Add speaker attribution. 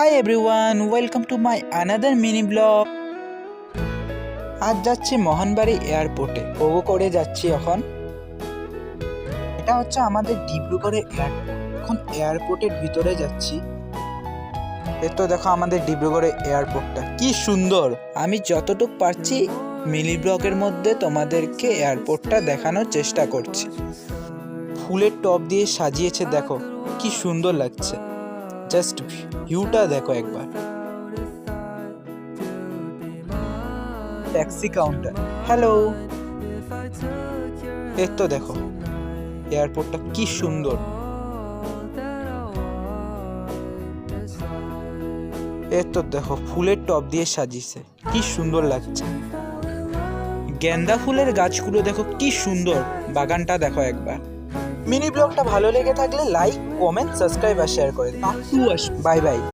Speaker 1: Hi everyone, welcome to my another mini blog. আজ যাচ্ছি মোহনবাড়ি এয়ারপোর্টে, ওগো করে যাচ্ছি এখন। এটা হচ্ছে আমাদের ডিব্রুগড়ের এয়ারপোর্ট। এখন এয়ারপোর্টের ভিতরে যাচ্ছি। এ তো দেখো আমাদের ডিব্রুগড়ের এয়ারপোর্টটা কি সুন্দর। আমি যতটুকু পারছি মিনি ব্লগের মধ্যে তোমাদেরকে এয়ারপোর্টটা দেখানোর চেষ্টা করছি। ফুলের টব দিয়ে সাজিয়েছে, দেখো কি সুন্দর লাগছে। জাস্ট ভিউটা দেখো একবার। Taxi counter, hello. এই তো দেখো এয়ারপোর্টটা কি সুন্দর। এই তো দেখো ফুলের টব দিয়ে সাজিয়েছে, কি সুন্দর লাগছে। গেন্দা ফুলের গাছগুলো দেখো কি সুন্দর, বাগানটা দেখো একবার। মিনি ব্লগটা ভালো লেগে থাকলে লাইক, কমেন্ট, সাবস্ক্রাইব আর শেয়ার করে দাও। Bye bye.